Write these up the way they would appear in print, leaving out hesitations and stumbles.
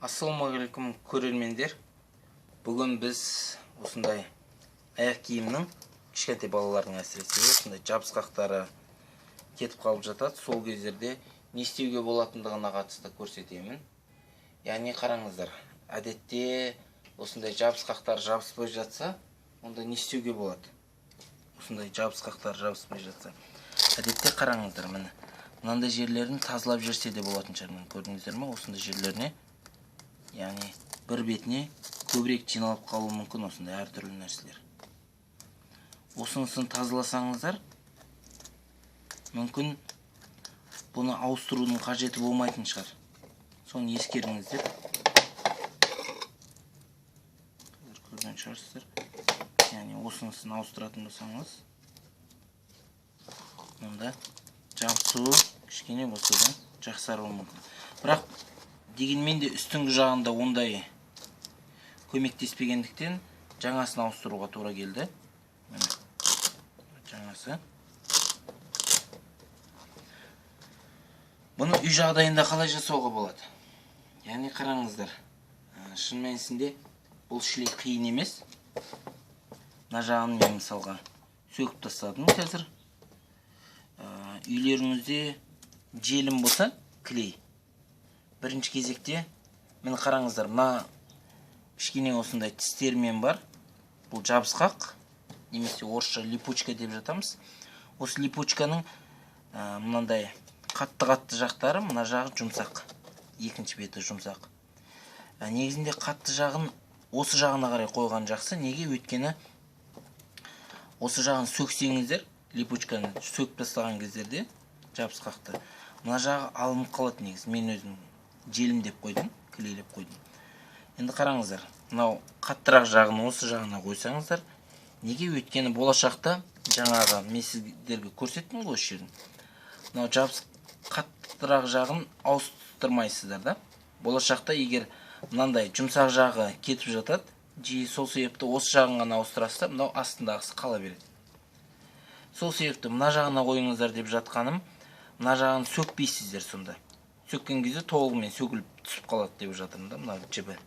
Ассалаумағалейкум көрермендер. Бүгін біз осындай аяқ киімнің кішкентай балалардың әсіресе осындай жабысқақтары кетіп қалып жатады. Сол кездерде не істеуге болатындығына қатысты көрсетемін. Яғни қараңыздар, әдетте осындай жабысқақтар жабыспай жатса, онда не істеуге болады? Осындай жабысқақтар жабыспай жатса, әдетте қараңыздар, мынандай жерлерін тазалап жүрсе де болатын шығар. Көрдіңіздер ме? Осындай жерлеріне, яғни бір бетіне көбірек жиналып қалуы мүмкін осындай әртүрлі нәрселер. Осынысын тазаласаңыздар, мүмкін бұны ауыстырудың қажеті болмайтын шығар. Соны ескеріңіздер. Көрген шығарсыздар. Яғни осынысын ауыстыратын болсаңыз, мұнда жабысуы кішкене болса да жақсаруы мүмкін. Бірақ дегенмен де үстіңгі жағында ондай көмектеспегендіктен жаңасын ауыстыруға тура келді. Жаңасы. Бұны үй жағдайында қалай жасауға болады? Яғни қараңыздар, шын мәнісінде бұл шлейф қиын емес. Мына жағын мен мысалға сөгіп тастадым қазір. Үйлеріңізде желім болса, клей. Бірінші кезекте, мен қараңыздар, мына кішкене осындай тістермен бар. Бұл жабысқақ, немесе орысша липучка деп жатамыз. Осы липучканың мынандай қатты-қатты жақтары, мына жағы жұмсақ. Екінші беті жұмсақ. Негізінде қатты жағын осы жағына қарай қойған жақсы. Неге? Өйткені осы жағын сөксеңіздер, липучканы сөкіп тастаған кездерде жабысқақты, мына жағы алынып қалады негіз. Мен өзім желім деп қойдым, клейлеп қойдым. Енді қараңыздар, мынау қаттырақ жағын осы жағына қойсаңыздар, неге? Өйткені болашақта жаңағы мен сіздерге көрсеттім ғой осы жерін. Мынау қаттырақ жағын ауыстырмайсыздар да. Болашақта егер мынандай жұмсақ жағы кетіп жатады, жиі сол себепті осы жағын ғана ауыстырасыздар, мынау астындағысы қала береді. Сол себепті мына жағына қойыңыздар деп жатқаным, мына жағын сөкпейсіздер сонда. Сөккен кезде толығымен сөгіліп түсіп қалады деп жатырмын да, мына жібі.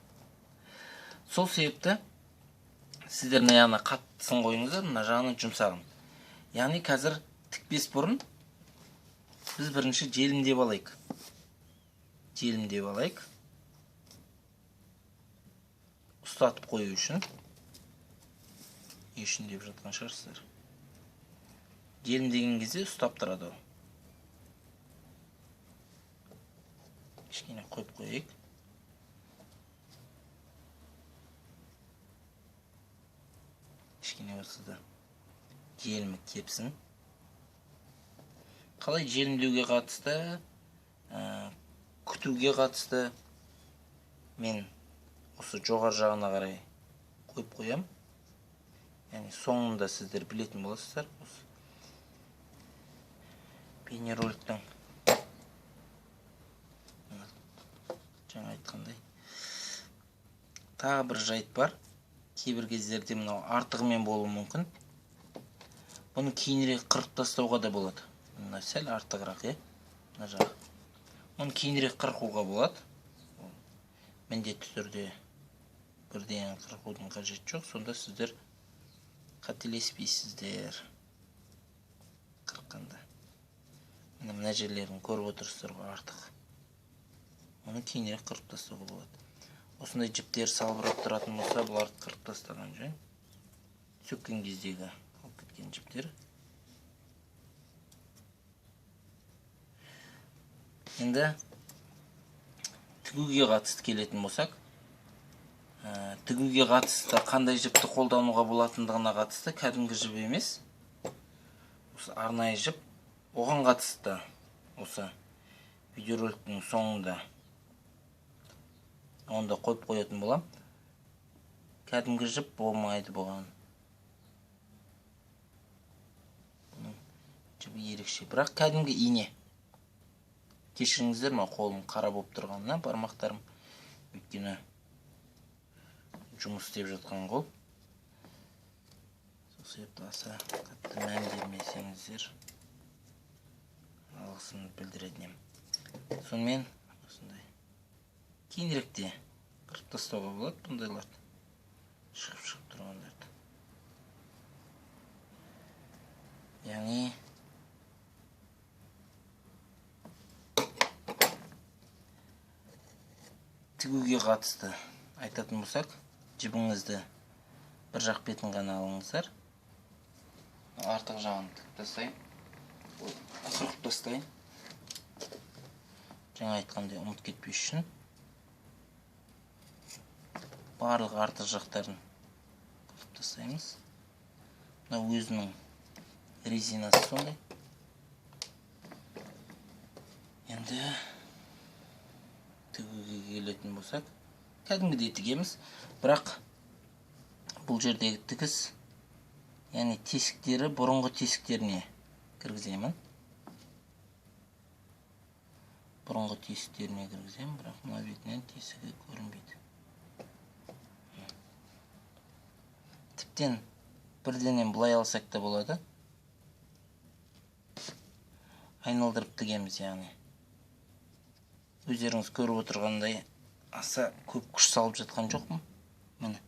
Сол себепті сіздер мына жағына қаттысын қойыңыздар, мына жағына жұмсағын. Яғни қазір тікпес бұрын біз бірінші желімдеп алайық. Желімдеп алайық. Ұстатып қою үшін. Ешін деп жатқан шығарсыздар. Желімдеген кезде ұстап тұрады. Кішкене қойып қойайық. Кішкене болса да желімі кепсін. Қалай желімдеуге қатысты, күтуге қатысты мен осы жоғар жағына қарай қойып қоям. Яғни соңында сіздер білетін боласыздар. Бейнероликтің жаңа айтқандай тағы бір жайт бар. Кейбір кездерде мынау артығымен болуы мүмкін. Бұны кейінірек қырып тастауға да болады. Мына сәл артығырақ, мына жағы. Оны кейінірек қырқуға болады. Міндетті түрде бірден қырқудың қажеті жоқ. Сонда сіздер қателеспейсіздер қырққанда. Мына жерлерін көріп отырсыздар ғой, артық. Оны кейінірек қырып тастауға болады. Осындай жіптер салбырап тұратын болса, бұларды қырып тастаған жөн. Сөккен кездегі алып кеткен жіптер. Енді тігуге қатысты келетін болсақ, тігуге қатысты қандай жіпті қолдануға болатындығына қатысты кәдімгі жіп емес. Осы арнайы жіп, оған қатысты осы видеороликтің соңында онда қойып қоятын болам. Кәдімгі жіп болмайды бұған. Бұның жібі ерекше. Бірақ кәдімгі ине. Кешіріңіздер ме, қолым қара болып тұрғанына, бармақтарым. Өйткені жұмыс істеп жатқан қол. Сол себепті аса қатты мән бермесеңіздер алғысымды білдіретін едім. Сонымен осындай кейініректе қырып тастауға болады бұндайларды. Шығып тұрғандарды. Яғни тігуге қатысты айтатын болсақ, жібіңізді бір жақ бетін ғана алыңыздар. Артық жағын тігіп тастайын. Қырқып тастайын. Жаңа айтқандай ұмыт кетпес үшін барлық артық жақтарын қырқып тастаймыз. Мына өзінің резинасы сондай. Енді тігуге келетін болсақ, кәдімгідей тігеміз, бірақ бұл жердегі тігіс, яғни тесіктері бұрынғы тесіктеріне кіргіземін. Бұрынғы тесіктеріне кіргіземін, бірақ мына бетінен тесігі көрінбейді. Тіптен бірденен бұлай алсақ та болады. Айналдырып тігеміз, яғни. Өздеріңіз көріп отырғандай аса көп күш салып жатқан жоқпын. Міне.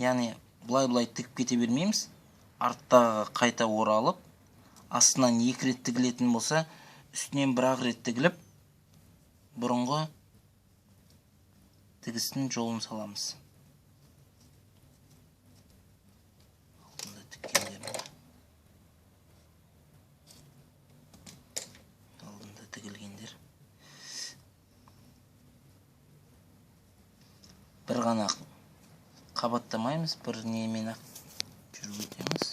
Яғни бұлай тігіп кете бермейміз. Арттағы қайта оралып, астынан 2 рет тігілетін болса, үстінен 1 рет тігіліп, бұрынғы тігістің жолын саламыз. Алдында тіккендерім. Алдында тігілгендер. Бір ғана қабаттамаймыз, бір немен ақ жүріп өтеміз.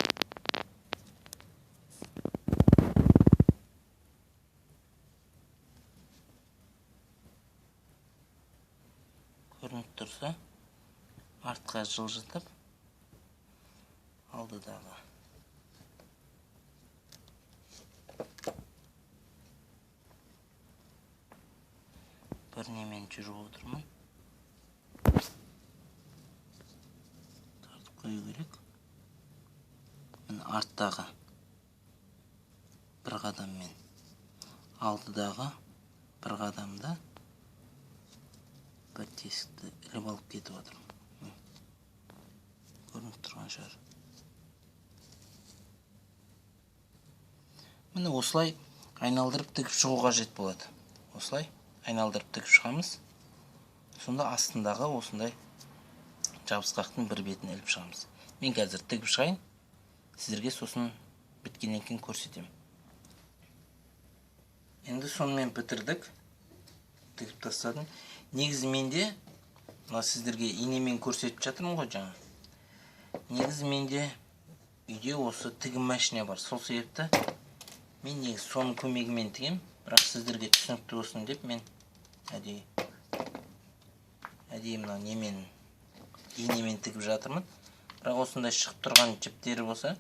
Көрініп тұрса, артқа жылжытып, алдыдағы бір немен жүріп отырмын. Тартып қою керек. Арттағы бір қадаммен, алдыдағы бір қадамда бір тесікті іліп алып кетіп отырмын. Көрініп тұрған шығар. Міне осылай айналдырып тігіп шығу қажет болады. Осылай айналдырып тігіп шығамыз. Сонда астындағы осындай жабысқақтың бір бетін іліп шығамыз. Мен қазір тігіп шығайын. Сіздерге сосын біткеннен кейін көрсетемін. Енді сонымен бітірдік. Тігіп тастадым. Негізі менде, сіздерге инемен көрсетіп жатырмын ғой жаңа. Негізі менде үйде осы тігім машина бар. Сол себепті мен негізі соның көмегімен тігем. Бірақ сіздерге түсінікті болсын деп мен әдейі мынау немен инемен тігіп жатырмын. Бірақ осындай шығып тұрған жіптері болса,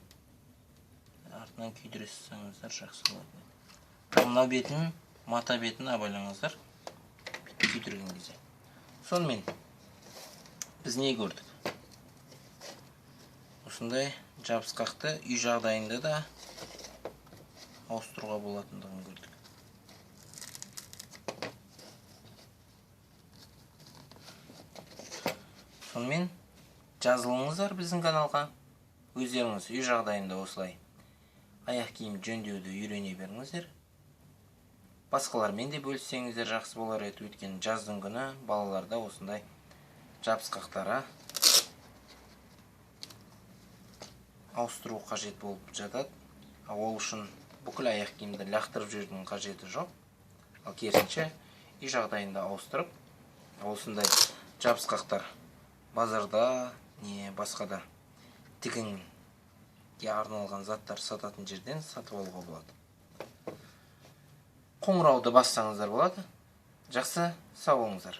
артынан күйдіре салсаңыздар жақсы болады. Мына бетін, мата бетін абайлаңыздар күйдірген кезде. Сонымен біз не көрдік? Осындай жабысқақты үй жағдайында да ауыстыруға болатындығын көрдік. Сонымен жазылыңыздар біздің каналға. Өздеріңіз үй жағдайында осылай аяқ киім жөндеуді үйрене беріңіздер. Басқалармен де бөліссеңіздер жақсы болар еді. Өйткені жаздың күні балаларда осындай жабысқақтары ауыстыру қажет болып жатады. Ол үшін бүкіл аяқ киімді лақтырып жіберудің қажеті жоқ. Ал керісінше үй жағдайында ауыстырып, осындай жабысқақтар базарда не басқада тігінге арналған заттар сататын жерден сатып алуға болады. Қоңырауды бассаңыздар болады. Жақсы, сау болыңыздар.